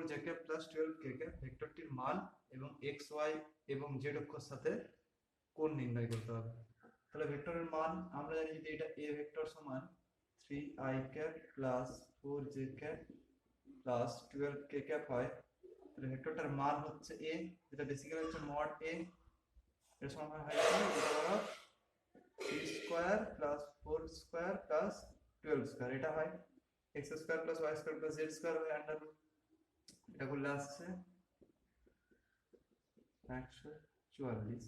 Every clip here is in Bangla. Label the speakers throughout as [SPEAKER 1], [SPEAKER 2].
[SPEAKER 1] জে ক্যাপ প্লাস 12 কে ক্যাপ ভেক্টরটির মান এবং এক্স ওয়াই এবং জেড অক্ষর সাথে কোণ নির্ণয় করতে হবে। তাহলে ভেক্টরের মান আমরা জানি যদি এটা এ ভেক্টর সমান 3i cap plus 4j cap plus 12 কে ক্যাপ হয়, তাহলে ভেক্টরটার মান হচ্ছে এ, যেটা বেসিক্যালি হচ্ছে মড এ, এর সমান হয় কি 3 square plus 4 square plus 12 square, এটা হয় x square plus y square plus z square হয় আন্ডার রুট, এটা করলে আসছে 144,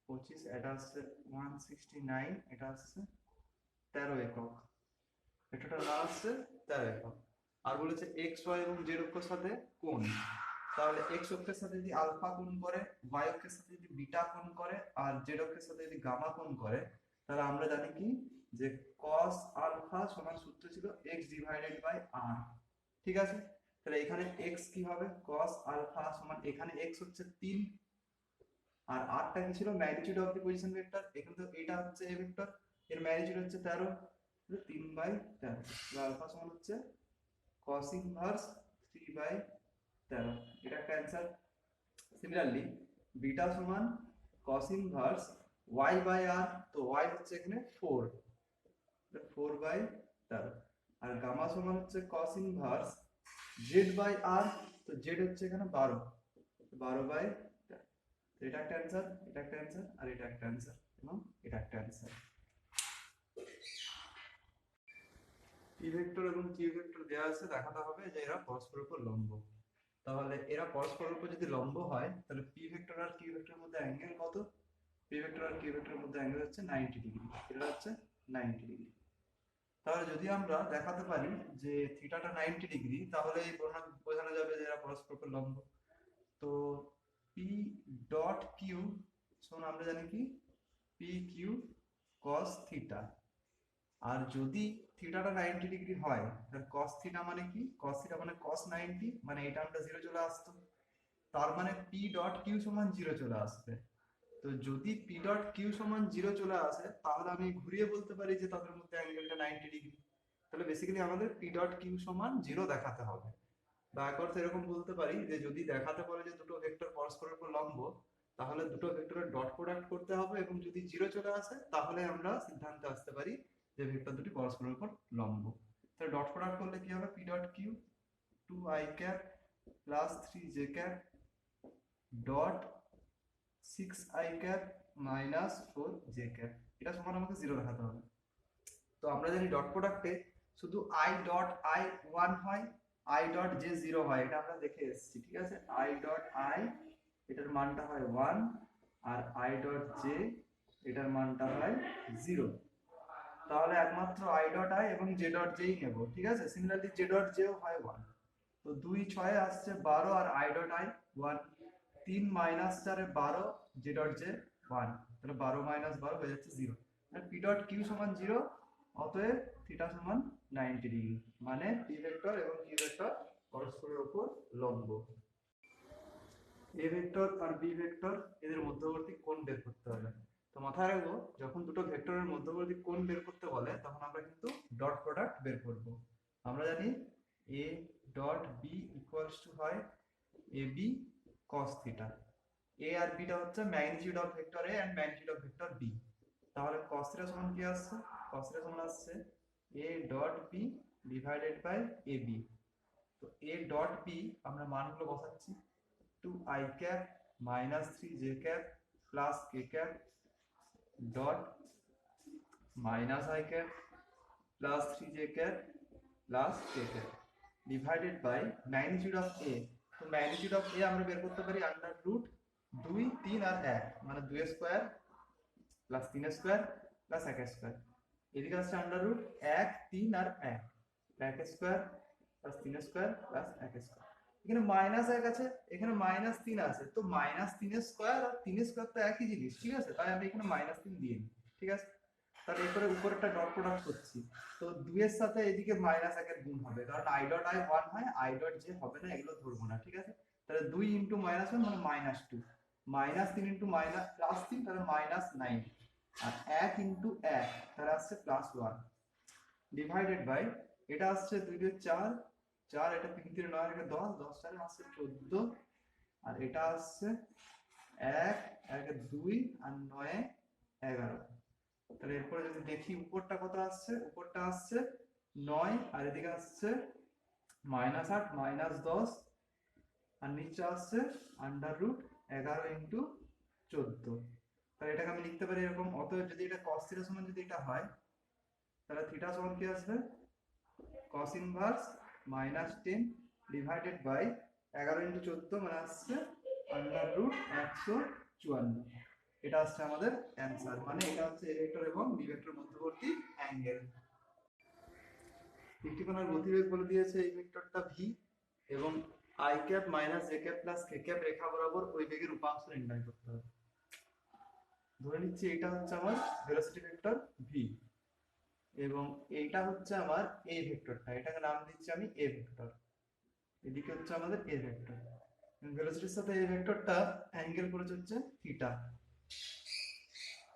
[SPEAKER 1] 25, এটা আসছে 169, এটা আসছে 13 একক, ভেক্টরটার মান আসছে 13 একক। আর বলেছে এক্স ওয়াই এবং জেড অক্ষের সাথে কোণ, তাহলে এক্স অক্ষের সাথে যদি আলফা কোণ করে, ওয়াই অক্ষের সাথে যদি বিটা কোণ করে, আর জেড অক্ষের সাথে যদি গামা কোণ করে, তাহলে আমরা জানি কি যে cos আলফা সমান সূত্র ছিল x ডিভাইডেড বাই r। ঠিক আছে, তাহলে এখানে x কি হবে, cos আলফা সমান এখানে x হচ্ছে 3 আর r টা কি ছিল magnitude of the position vector, এখানে তো এটা হচ্ছে a ভেক্টর, এর ম্যাগনিটিউড হচ্ছে 13, 3/13, আলফা সমান হচ্ছে cos ইনভার্স 3/13, এটা একটা অ্যানসার। সিমিলারলি বিটা সমান cos inverse y by r, তো y হচ্ছে এখানে 4, 4/13, আর গামা সমান হচ্ছে cos inverse z by r, তো z হচ্ছে এখানে 12, 12/13, এটা একটা অ্যানসার, এটা একটা অ্যানসার, আর এটা একটা অ্যানসার এবং এটা একটা অ্যানসার। পি ভেক্টর এবং কিউ ভেক্টর দেওয়া আছে, দেখাতে হবে যে এরা পরস্পরের উপর লম্ব। তাহলে এরা পরস্পরের উপর যদি লম্ব হয়, তাহলে পি ভেক্টর আর কিউ ভেক্টরের মধ্যে অ্যাঙ্গেল কত, পি ভেক্টর আর কিউ ভেক্টরের মধ্যে অ্যাঙ্গেল হচ্ছে 90 ডিগ্রি, এটা হচ্ছে 90 ডিগ্রি। তাহলে যদি আমরা দেখাতে পারি যে থিটাটা 90 ডিগ্রি, তাহলে বোঝানো যাবে যে এরা পরস্পর উপর লম্ব। তো পি ডট কিউ সমান আমরা জানি কি পি কিউ কস থিটা, আর যদি থিটাটা 90 ডিগ্রি হয়, তাহলে cos থিটা মানে কি, cos থিটা মানে cos 90, মানে এটা আমরা 0 চলে আসতো, তার মানে পি ডট কিউ সমান 0 চলে আসবে। তো যদি পি ডট কিউ সমান 0 চলে আসে, তাহলে আমি ঘুরিয়ে বলতে পারি যে তাদের মধ্যে অ্যাঙ্গেলটা 90 ডিগ্রি। তাহলে বেসিক্যালি আমাদের পি ডট কিউ সমান 0 দেখাতে হবে, বা এক অর্থে এরকম বলতে পারি যে যদি দেখাতে পারে যে দুটো ভেক্টর পরস্পরের উপর লম্ব, তাহলে দুটো ভেক্টরের ডট প্রোডাক্ট করতে হবে, এবং যদি 0 চলে আসে তাহলে আমরা সিদ্ধান্তে আসতে পারি যে ভেক্টর দুটি পরস্পরের উপর লম্ব। তাহলে ডট প্রোডাক্ট করলে কি হবে, P dot Q 2i cap plus 3j cap dot 6i cap minus 4j cap, এটা সমান আমাকে 0 দেখাতে হবে। তো আমরা জানি ডট প্রোডাক্টে শুধু i ডট i 1 হয়, i ডট j 0 হয়, এটা আমরা দেখে এসেছি। ঠিক আছে, i ডট i এটার মানটা হয় 1, আর i ডট j এটার মানটা হয় 0। তাহলে একমাত্র i ডট i এবং j ডট j নেব। ঠিক আছে, সিমিলারলি j ডট j ও হয় 1, তো 2 6 আসছে 12, আর i dot i 1, 3 minus 4 A 12, j dot j 1, তাহলে 12 মাইনাস 12 হয়ে যাচ্ছে 0। তাহলে p ডট q সমান 0, অতএব থিটা সমান 90 ডিগ্রি, মানে p ভেক্টর এবং q ভেক্টর পরস্পরের উপর লম্ব। a ভেক্টর আর b ভেক্টর এদের মধ্যবর্তী কোণ বের করতে হবে। তো মাথায় রাখবো, যখন দুটো ভেক্টরের মধ্যবর্তী কোণ বের করতে বলে, তখন আমরা কিন্তু ডট প্রোডাক্ট বের করব। আমরা জানি a dot b equals to হয় ab cos থিটা, a আর b টা হচ্ছে magnitude of vector a and magnitude of vector b। তাহলে cos থিটা সমান কি আসছে, cos থিটা সমান আসছে a dot b divided by ab। তো a ডট b আমরা মানগুলো বসাচ্ছি, 2i cap minus 3j cap plus k cap dot minus i cap plus 3j cap plus k cap divided by magnitude of a। তো ম্যাগনিটিউড অফ a আমরা বের করতে পারি আন্ডার রুট 2, 3 আর 1, মানে 2 square plus 3 square plus 1 square, এদিকে আসছে আন্ডার রুট 1, 3 আর 1, 1 square plus 3 square plus 1 square. এখানে মাইনাস 1 আছে, এখানে মাইনাস 3 আছে, তো মাইনাস 3 স্কয়ার আর 3 স্কয়ার তো একই জিনিস। ঠিক আছে, তাই আমি এখানে মাইনাস 3 দিয়ে নিই। ঠিক আছে, তাহলে এরপরে উপরেরটা ডট প্রোডাক্ট করছি, তো 2 এর সাথে এদিকে মাইনাস 1 এর গুণ হবে, কারণ i ডট i 1 হয়, i ডট j হবে না, এগুলো ধরবো না। ঠিক আছে, তাহলে 2 ইনটু মাইনাস 1 মানে minus 2, minus 3 into minus plus 3 তাহলে মাইনাস 9, আর 1 ইনটু 1 তাহলে আসছে প্লাস 1, ডিভাইডেড বাই এটা আসছে 2 দিয়ে 4, 4, এটা 3 3 9 এর 10, 10 4 আসছে 14, আর এটা আসছে 1 1 2 আর 9 11। তাহলে এরপরে যদি দেখি উপরটা কত আসছে, উপরটা আসছে 9, আর এদিকে আসছে -8 -10, আর নিচে আসছে √11 ইন্টু 14। তাহলে এটাকে আমি লিখতে পারি এরকম, অতএব যদি এটা cos থিটা সমান যদি এটা হয়, তাহলে থিটা সমান কি আসবে, cos inverse -10 divided by 11 into 14 মানে আসছে √154। এটা আসছে আমাদের অ্যান্সার, মানে এটা হচ্ছে এ ভেক্টর এবং বি ভেক্টর মধ্যবর্তী অ্যাঙ্গেল। একটি কোণের গতিবেগ বলে দিয়েছে এই ভেক্টরটা ভি, এবং i cap minus J cap plus K cap রেখা বরাবর ওই বেগের উপাংশ নির্ণয় করতে হবে। ধরে নিচ্ছি এটা হচ্ছে আমার ভেলোসিটি ভেক্টর ভি, এবং এইটা হচ্ছে আমার এ ভেক্টরটা, এটাকে নাম দিচ্ছি আমি এ ভেক্টর। এদিকে হচ্ছে আমাদের এ ভেক্টর, ভেলোসিটির সাথে এই ভেক্টরটা অ্যাঙ্গেল করেছে হচ্ছে থিটা।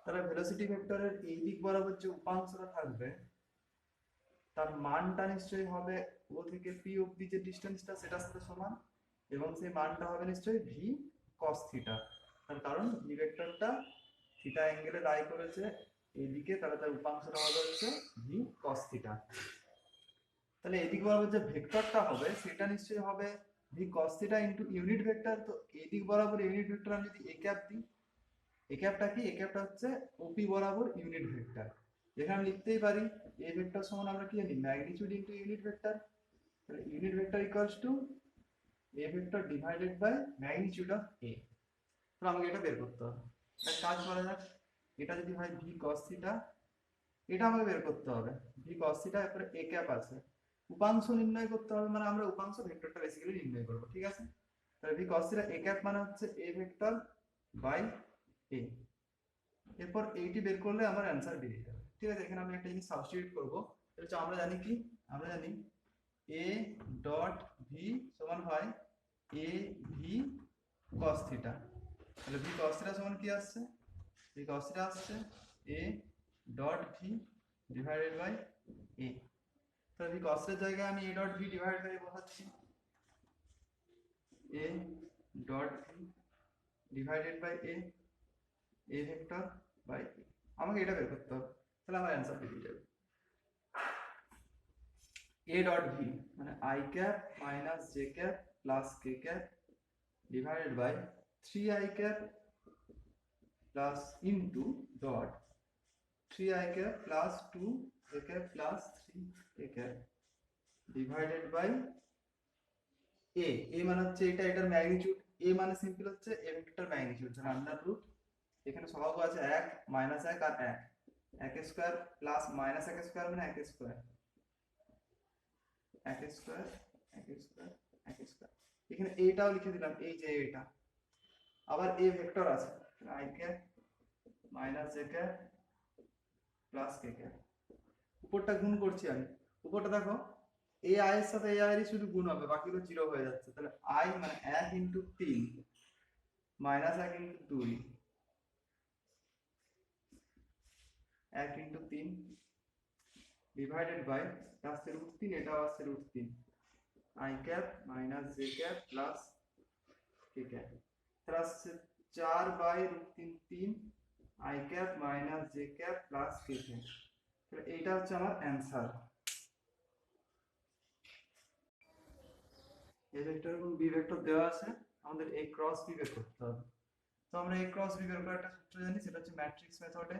[SPEAKER 1] তাহলে ভেলোসিটি ভেক্টরের এই দিক বরাবর যে উপাংশটা থাকবে তার মানটা নিশ্চয়ই হবে ও থেকে পি অবধি যে ডিসটেন্সটা সেটার সাথে সমান, এবং সেই মানটা হবে নিশ্চয়ই ভি কস থিটা। তার কারণ ভি ভেক্টরটা থিটা অ্যাঙ্গেলে লাই করেছে এইদিকে, তাহলে তার উপাংশটা হবে হচ্ছে ভি কস থিটা। তাহলে এদিক বরাবর যে ভেক্টরটা হবে সেটা নিশ্চয়ই হবে V cos theta into unit vector. তো এদিক বরাবর ইউনিট ভেক্টর আমি যদি এ ক্যাপ দিই, এ ক্যাপটা কি, এ ক্যাপটা হচ্ছে ওপি বরাবর ইউনিট ভেক্টর। এখানে আমি লিখতেই পারি এ ভেক্টর সমান আমরা কি জানি, ম্যাগনিটিউড ইনটু ইউনিট ভেক্টর। তাহলে unit vector equals to A vector divided by magnitude of A. তো আমাকে এটা বের করতে হবে। একটা কাজ করা যাক, এটা যদি হয় ভি কস থিটা, এটা আমাকে বের করতে হবে ভি কস থিটা, এরপরে এ ক্যাপ আছে, উপাংশ নির্ণয় করতে হবে, মানে আমরা উপাংশ ভেক্টরটা বেসিক্যালি নির্ণয় করব, ঠিক আছে। তাহলে V cos theta A cap মানে হচ্ছে এ ভেক্টর বাই এ। এরপর এইটি বের করলে আমার অ্যান্সার বেরিয়ে যাবে, ঠিক আছে। এখানে আমি একটা জিনিস সাবস্টিটিউট করব, এটা হচ্ছে আমরা জানি কি, আমরা জানি এ ডট ভি সমান হয় এ ভি কস থিটা। তাহলে ভি কস থিটা সমান কি আসছে, ভি কস থিটা আসছে A dot V divided by A. তাহলে ভি কস এর জায়গায় আমি A dot V divide by বসাচ্ছি A dot V divided by A, A vector by A. আমাকে এটা বের করতে হবে, তাহলে আমার অ্যান্সার বেরিয়ে যাবে এ ডট ভি মানে I cap minus J cap plus K cap divided by 3i cap plus into dot 3i cap plus 2 a cap plus 3 a cap divided by A. A মানে হচ্ছে এটা, এটার ম্যাগনিটিউড, এ মানে সিম্পল হচ্ছে এ ভেক্টর ম্যাগনিটিউড, যার আন্ডার রুট এখানে সহগ আছে 1 মাইনাস 1 আর 1, 1 স্কয়ার প্লাস মাইনাস 1 স্কয়ার মানে 1 স্কয়ার, 1 স্কয়ার 1 স্কয়ার 1 স্কয়ার। এখানে এটাও লিখে দিলাম, এই যে এটা আবার এ ভেক্টর আছে, i cap minus J cap plus K cap. উপরটা গুণ করছি আমি, উপরটা দেখো এই আই এর সাথে এই আই এর শুধু গুণ হবে, বাকিগুলো জিরো হয়ে যাচ্ছে। তাহলে আই মানে 1 ইনটু 3 মাইনাস 1 ইনটু 2, 1 ইনটু 3 ডিভাইডেড বাই আসছে √3, এটাও আসছে √3, I cap minus J cap plus K cap. তাহলে আসছে 4 by √3 3 I cap minus J cap plus K cap. তাহলে এইটা হচ্ছে আমার অ্যান্সার। এ ভেক্টর এবং বি ভেক্টর দেওয়া আছে, আমাদের এ ক্রস বি বের করতে হবে। তো আমরা এ ক্রস বি বের করার একটা সূত্র জানি, সেটা হচ্ছে ম্যাট্রিক্স মেথডে,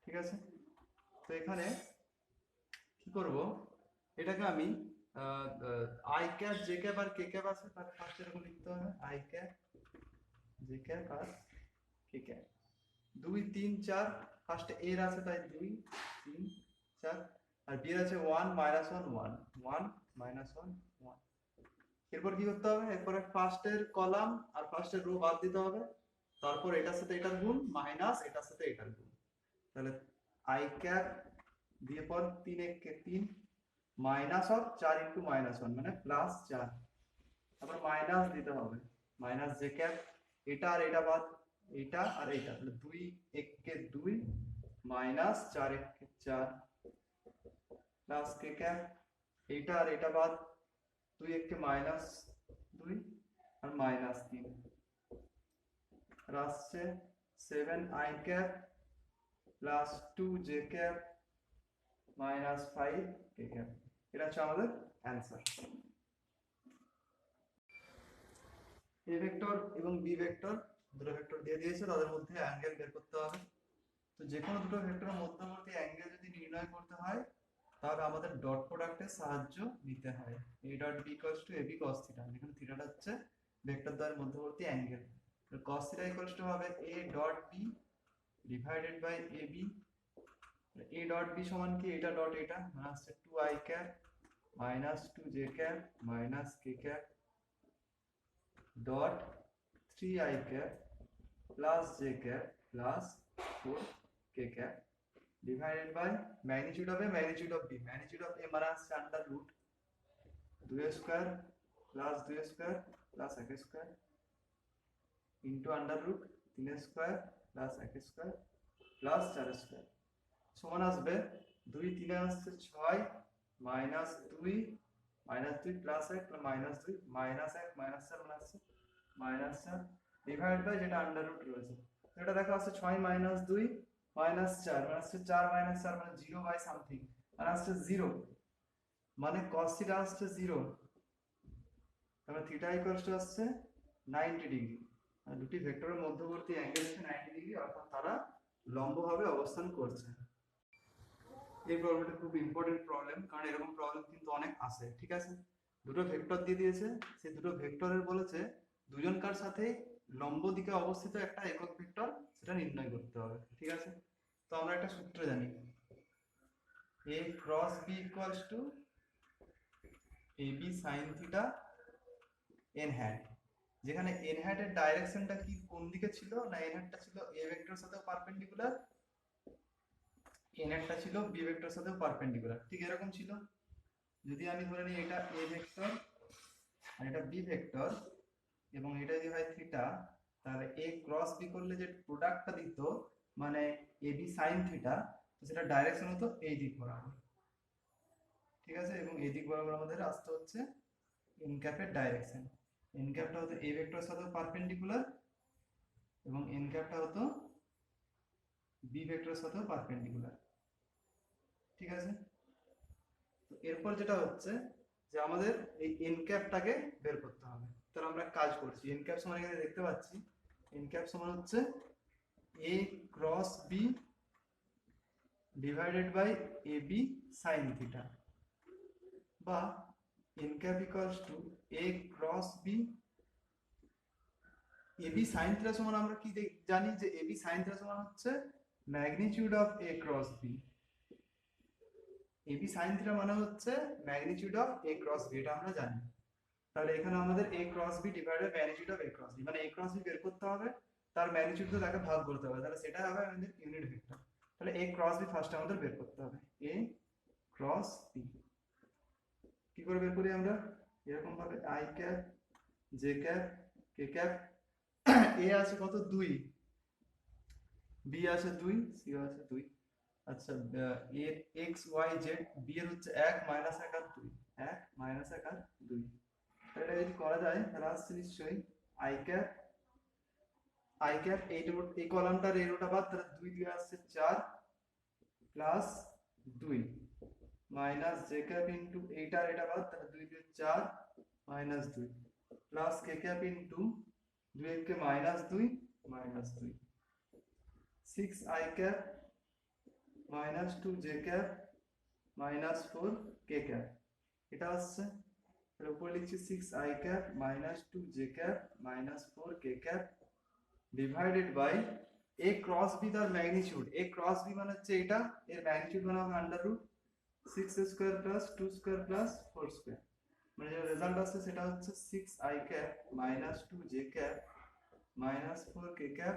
[SPEAKER 1] ঠিক আছে। তো এখানে কি করব, এটাকে আমি আই ক্যাপ জে ক্যাপ আর কে ক্যাপ আছে, তার ফার্স্ট এরকম লিখতে হবে আই ক্যাপ জে ক্যাপ আর কে ক্যাপ 2 3 4, ফার্স্টে এর আছে তাই 2 3 4, আর বি এর আছে 1 1 1 1 1 1। এরপর কি করতে হবে, এরপরে ফার্স্টের কলাম আর ফার্স্টের রো বাদ দিতে হবে, তারপর এটার সাথে এটার গুণ মাইনাস এটার সাথে এটার গুণ। তাহলে আই ক্যাপ দিয়ে পর 3 1 3 মাইনাস অফ 4 ইনটু -1 মানে +4, তারপর মাইনাস দিতে হবে মাইনাস জে ক্যাপ, এটা আর এটা বাদ, এটা আর এটা, তাহলে 2 1 কে 2 মাইনাস 4 1 কে 4 প্লাস কে ক্যাপ, এইটা আর এটা বাদ, 2 একে মাইনাস 2 আর মাইনাস 3 আর আসছে 7i cap plus 2j cap minus 5k cap. এটা হচ্ছে আমাদের অ্যান্সার। এ ভেক্টর এবং বি ভেক্টর দুটো ভেক্টর দিয়ে দিয়েছে, তাদের মধ্যে অ্যাঙ্গেল বের করতে হবে। তো যে কোনো দুটো ভেক্টরের মধ্যবর্তী অ্যাঙ্গেল যদি নির্ণয় করতে হয় তাহলে আমাদের ডট প্রোডাক্টের সাহায্য নিতে হয়। a dot b equals to ab cos theta, যেখানে থিটাটা হচ্ছে ভেক্টর দ্বয়ের মধ্যবর্তী অ্যাঙ্গেল। তো cos থিটা ইকুয়ালস টু হবে a dot b divided by ab। a dot b সমান কি, এটা ডট এটা, মানে হচ্ছে 2i cap minus 2j cap minus k cap dot 3i cap plus j cap plus 4k cap divided by magnitude of a, magnitude of b, magnitude of a মানে আসছে under root 2 square plus 2 square plus 1 square into under root 3 square plus 1 square plus 4 square সমান আসবে 2 3 আসছে 6 minus 2 plus 1 minus 2 minus 1 minus 4 মানে আসছে মাইনাস 4 ডিভাইড বাই যেটা আন্ডার রুট রয়েছে, এটা দেখো আসছে 6 মাইনাস 2 মাইনাস 4 মানে আসছে 4 মাইনাস 4 মানে 0 বাই সামথিং মানে আসছে 0, মানে cos থিটা আসছে 0, তাহলে থিটা ইকুয়ালস টু আসছে 90 ডিগ্রি। আর দুটি ভেক্টরের মধ্যবর্তী অ্যাঙ্গেল হচ্ছে 90 ডিগ্রি, অর্থাৎ তারা লম্বভাবে অবস্থান করছে। এই প্রবলেমটা খুব ইম্পর্টেন্ট প্রবলেম, কারণ এরকম প্রবলেম কিন্তু অনেক আসে। ঠিক আছে, দুটো ভেক্টর দিয়ে দিয়েছে, সেই দুটো ভেক্টরের বলেছে দুজনকার সাথে লম্ব দিকে অবস্থিত একটা একক ভেক্টর সেটা নির্ণয় করতে হবে। ঠিক আছে, তো আমরা একটা সূত্র জানি, a cross b equals to ab sin theta n hat, যেখানে n হ্যাটের ডাইরেকশনটা কি কোন দিকে ছিল না, n হ্যাটটা ছিল a ভেক্টরের সাথে পারপেন্ডিকুলার, n হ্যাটটা ছিল b ভেক্টরের সাথে পারপেন্ডিকুলার। ঠিক এরকম ছিল। যদি আমি ধরে নিই এটা a ভেক্টর আর এটা b ভেক্টর এবং এটা যদি হয় থিটা, তাহলে a ক্রস b করলে যে প্রোডাক্টটা দিত মানে ab sin থিটা, তো সেটা ডাইরেকশন হতো এই দিক বরাবর। ঠিক আছে, এবং এই দিক বরাবর আমাদের আসতে হচ্ছে n ক্যাপের ডাইরেকশন, n ক্যাপটা হতো a ভেক্টরের সাথে পারপেন্ডিকুলার এবং n ক্যাপটা হতো b ভেক্টরের সাথে পারপেন্ডিকুলার। ঠিক আছে, তো এরপর যেটা হচ্ছে যে আমাদের এই n ক্যাপটাকে বের করতে হবে। তাহলে আমরা কাজ করছি, n ক্যাপ সমান এখানে দেখতে পাচ্ছি n ক্যাপ সমান হচ্ছে a cross b divided by ab sin theta, বা n cap equals to a cross b ab sin theta সমান আমরা কি জানি যে ab sin থিটা সমান হচ্ছে magnitude of a cross b, ab sin theta মানে হচ্ছে magnitude of a cross b, এটা আমরা জানি। তাহলে এখানে আমাদের a cross b divided by magnitude of a cross b, মানে a ক্রস b বের করতে হবে, তার ম্যাগনিটিউড তো তাকে ভাগ করতে হবে, তাহলে সেটা হবে আমাদের ইউনিট ভেক্টর। তাহলে a ক্রস b ফার্স্ট আমাদের বের করতে হবে, a ক্রস b কি করে বের করি আমরা, এরকম ভাবে i cap j cap k cap, a আছে কত 2, b আছে 2, c আছে 2, আচ্ছা এর x y z, b এর হচ্ছে 1 1 আর 2, 1 1 আর 2, এটা যদি করা যায় তাহলে আসছে নিশ্চয়ই i ক্যাপ এই কলামটার এই রোটা বাদ, তাহলে 2 দিয়ে আসছে 4 plus 2 minus j cap into এইটা আর এটা বাদ, তাহলে 2 দিয়ে 4 minus 2 plus k cap into 2 কে minus 2 minus 2 6i cap minus 2j cap minus 4k cap, এটা আসছে। তাহলে উপরে লিখছি 6i cap minus 2j cap minus 4k cap divided by a cross b, তার ম্যাগনিটিউড a ক্রস b মানে হচ্ছে এটা, এর ম্যাগনিটিউড মানে হবে under root 6 square plus 2 square plus 4 square, মানে যে রেজাল্ট আসছে সেটা হচ্ছে 6i cap minus 2j cap minus 4k cap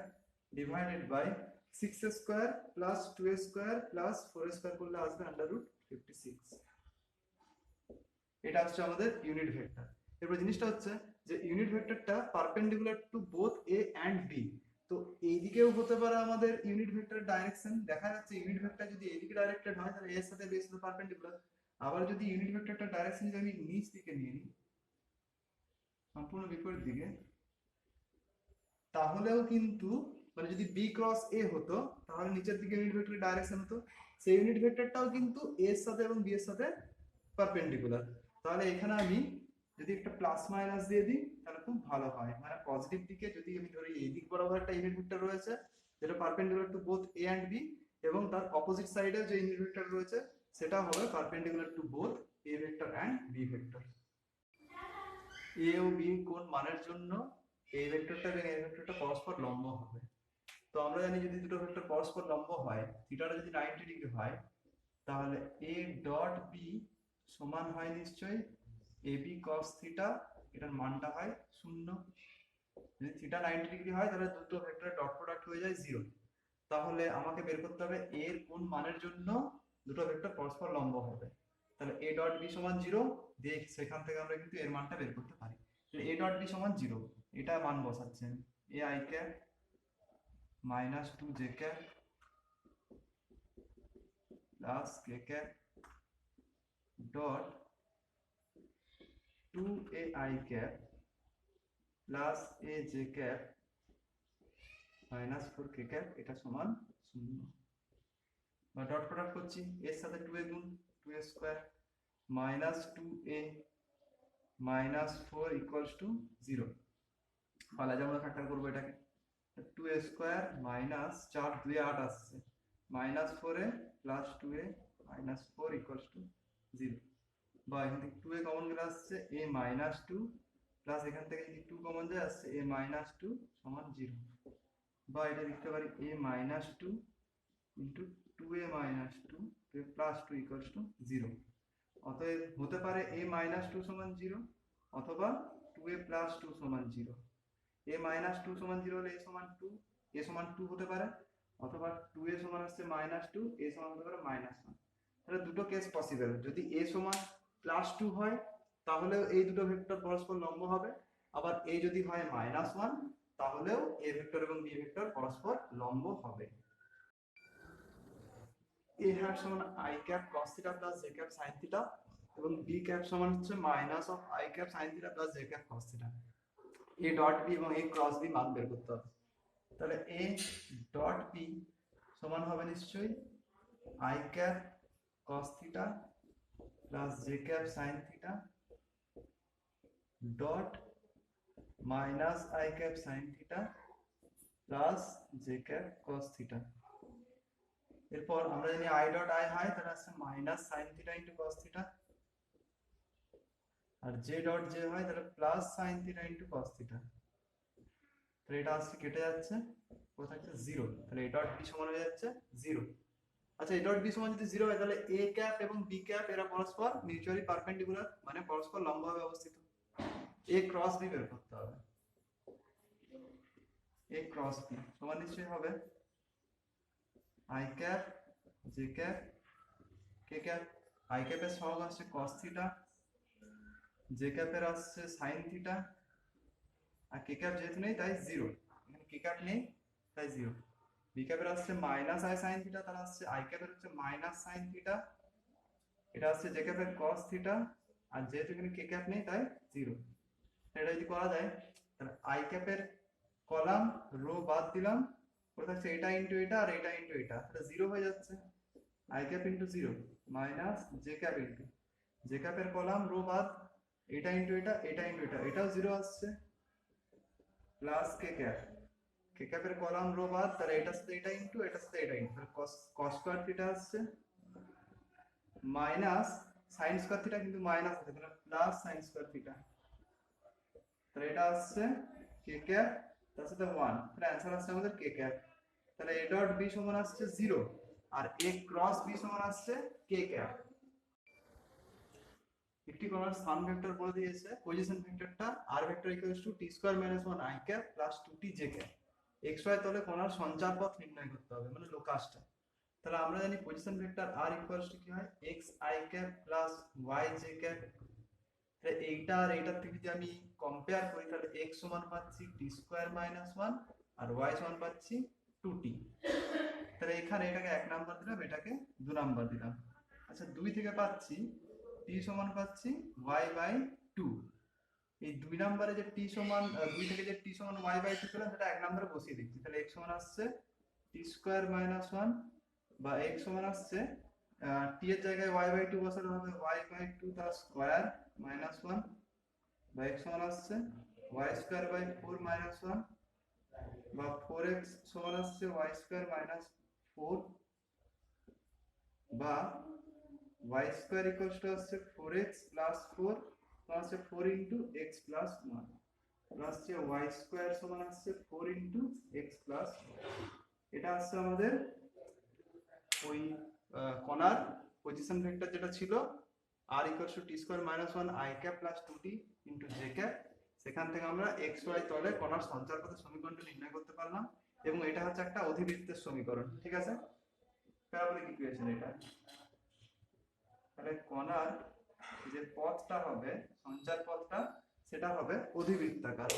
[SPEAKER 1] divided by 6 square plus 2 square plus 4 square করলে আসবে আন্ডার রুট 56। এটা হচ্ছে আমাদের ইউনিট ভেক্টর। এরপর জিনিসটা হচ্ছে যে ইউনিট ভেক্টরটা perpendicular to both A and B, তো এই দিকেও হতে পারে আমাদের ইউনিট ভেক্টরের ডাইরেকশন, দেখা যাচ্ছে ইউনিট ভেক্টর যদি এদিকে ডাইরেক্টেড হয় তাহলে এর সাথে বি এর সাথে পারপেন্ডিকুলার, আবার যদি ইউনিট ভেক্টরটা ডাইরেকশন যদি আমি নিচ দিকে নিয়ে নিই, সম্পূর্ণ বিপরীত দিকে, তাহলেও কিন্তু মানে যদি বি ক্রস এ হতো তাহলে নিচের দিকে ইউনিট ভেক্টরের ডাইরেকশন হতো, সেই ইউনিট ভেক্টরটাও কিন্তু এ এর সাথে এবং বি এর সাথে পারপেন্ডিকুলার। তাহলে এখানে আমি যদি একটা প্লাস মাইনাস দিয়ে দিই তাহলে খুব ভালো হয়, মানে পজিটিভ দিকে যদি আমি ধরি এই দিক বরাবর একটা ইউনিট ভেক্টর রয়েছে যেটা perpendicular to both A and B, এবং তার অপোজিট সাইডে যে ইউনিট ভেক্টর রয়েছে সেটা হবে perpendicular to both A vector and B vector. A ও বি কোন মানের জন্য এই ভেক্টরটা এবং এই ভেক্টরটা পরস্পর লম্ব হবে। তো আমরা জানি যদি দুটো ভেক্টর পরস্পর লম্ব হয়, থিটাটা যদি 90 ডিগ্রি হয়, তাহলে এ ডট বি সমান হয় নিশ্চয়ই এ বি cos থিটা, এটার মানটা হয় 0। যদি থিটা 90 ডিগ্রি হয় তাহলে দুটো ভেক্টরের ডট প্রোডাক্ট হয়ে যায় 0। তাহলে আমাকে বের করতে হবে এর কোন মানের জন্য দুটো ভেক্টর পরস্পর লম্ব হবে। তাহলে এ ডট বি সমান 0 দিয়ে সেখান থেকে আমরা কিন্তু এর মানটা বের করতে পারি। এ ডট বি সমান 0, এটা মান বসাচ্ছেন A I cap minus 2 J cap plus K cap dot 2 A I cap plus A J cap minus 4 K cap, এটা সমান 0। বা ডট প্রোডাক্ট করছি, এর সাথে 2 এ গুণ 2 A square minus 2 A minus 4 equals to 0। পালা যেমন ফ্যাক্টর করবো এটাকে, 2 এ স্কয়ার মাইনাস 4 2 এ 8 আসছে minus 4 A plus 2 A minus 4 equals to 0। বা এখান থেকে 2 এ কমন গেলে আসছে এ মাইনাস 2 প্লাস এখান থেকে যদি 2 কমন যায় আসছে এ মাইনাস 2 সমান 0। বা এটা লিখতে পারি A minus 2 into 2 A minus 2 plus 2 equals to 0। অতএব হতে পারে এ মাইনাস 2 সমান 0 অথবা 2 এ প্লাস 2 সমান 0। এ মাইনাস 2 সমান 0 হলে এ সমান 2, এ সমান 2 হতে পারে, অথবা 2 এ সমান হচ্ছে মাইনাস 2, এ সমান হতে পারে মাইনাস 1। তাহলে দুটো কেস পসিবল। যদি এ সমান প্লাস 2 হয় তাহলেও এই দুটো ভেক্টর পরস্পর লম্ব হবে, আবার এ যদি হয় মাইনাস 1 তাহলেও এ ভেক্টর এবং বি ভেক্টর পরস্পর লম্ব হবে। এ হ্যাট সমান I cap cos theta plus J cap sin theta, এবং বি ক্যাপ সমান হচ্ছে minus of I cap sin theta plus J cap cos theta. A dot B এবং এ ক্রস বি মান বের করতে হবে। তাহলে এ ডট বি সমান হবে নিশ্চয়ই I cap cos theta plus J cap sin theta dot minus I cap sin theta plus J cap cos theta. এরপর আমরা জানি আই ডট আই হয় তাহলে আসছে minus sin theta into cos theta, আর জে ডট জে হয় তাহলে plus sin theta into cos theta. তাহলে এটা আসছে কেটে যাচ্ছে, কোথা থাকছে 0, তাহলে এ ডট বি সমান হয়ে যাচ্ছে 0। আচ্ছা এ ডট বি সমান যদি 0 হয় তাহলে এ ক্যাপ এবং বি ক্যাপ এরা পরস্পর মিউচুয়ালি পারপেন্ডিকুলার, মানে পরস্পর লম্বভাবে অবস্থিত। এ ক্রস বি বের করতে হবে। এ ক্রস বি সমান নিশ্চয়ই হবে I cap J cap K cap. I ক্যাপের সহগ আসছে cos থিটা, জে ক্যাপের আসছে sin থিটা, আর কে ক্যাপ যেহেতু নেই তাই 0, এখানে কে ক্যাপ নেই তাই 0। বি ক্যাপের আসছে মাইনাস আই sin থিটা, তাহলে আসছে আই ক্যাপের হচ্ছে মাইনাস sin থিটা, এটা আসছে জে ক্যাপের cos থিটা, আর যেহেতু এখানে কে ক্যাপ নেই তাই 0। এটা যদি করা যায় তাহলে আই ক্যাপের কলাম রো বাদ দিলাম, ওটা থাকছে এটা ইনটু এটা আর এটা ইনটু এটা, তাহলে 0 হয়ে যাচ্ছে। I cap into 0 minus J cap into J ক্যাপের কলাম রো বাদ, এটা ইনটু এটা এটা ইনটু এটা, এটাও 0 আসছে, প্লাস কে ক্যাপ, কে ক্যাপের কলাম রো বাদ, তাহলে এটার সাথে এটা ইনটু এটার সাথে এটা ইনটু, cos স্কয়ার থিটা আসছে মাইনাস sin স্কয়ার থিটা কিন্তু মাইনাস আছে তাহলে প্লাস sin স্কয়ার থিটা, তাহলে এটা আসছে কে ক্যাপ তার সাথে 1, তাহলে অ্যানসার আসছে আমাদের কে ক্যাপ। তাহলে এ ডট বি সমান আসছে 0 আর এ ক্রস বি সমান আসছে কে ক্যাপ। একটি কণার স্থান ভেক্টর বলে দিয়েছে, পজিশন ভেক্টরটা r vector equals to t square minus 1 i cap plus 2t j cap. xy তলে কণার সঞ্চার পথ নির্ণয় করতে হবে, মানে লোকাসটা। তাহলে আমরা জানি position vector r equals to কি হয় x i cap plus y j cap. তাহলে এইটা আর এইটার থেকে যদি আমি কম্পেয়ার করি তাহলে x সমান পাচ্ছি t স্কয়ার মাইনাস 1 আর y সমান পাচ্ছি 2t। তাহলে এখানে এটাকে 1 নাম্বার দিলাম, এটাকে 2 নাম্বার দিলাম। আচ্ছা 2 থেকে পাচ্ছি t সমান পাচ্ছি y বাই 2। এই 2 নম্বরে যে t সমান 2 থেকে যে t সমান y বাই 2 পেলাম সেটা 1 নম্বরে বসিয়ে দিচ্ছি। তাহলে x সমান আসছে t স্কয়ার মাইনাস 1 বা x সমান আসছে t এর জায়গায় y বাই 2 বসালে হবে y বাই 2 তার স্কয়ার মাইনাস 1 বা x সমান আসছে y স্কয়ার বাই 4 মাইনাস 1 বা 4x সমান আসছে y স্কয়ার মাইনাস 4 বা y স্কয়ার ইকুয়ালস টু আসছে 4x plus 4 plus 4 into x plus 1 plus যে y স্কয়ার সমান আসছে 4 ইনটু x প্লাস 1। এটা আসছে আমাদের ওই কণার পজিশন ভেক্টর যেটা ছিল r equals to t square minus 1 i cap plus 2t into j cap. সেখান থেকে আমরা x y তলে কণার সঞ্চারপথের সমীকরণটা নির্ণয় করতে পারলাম এবং এটা হচ্ছে একটা অধিবৃত্তের সমীকরণ। ঠিক আছে, প্যারাবোলিক ইকুয়েশন এটা। তাহলে কণার যে পথটা হবে সঞ্চার পথটা সেটা হবে অধিবৃত্তাকার।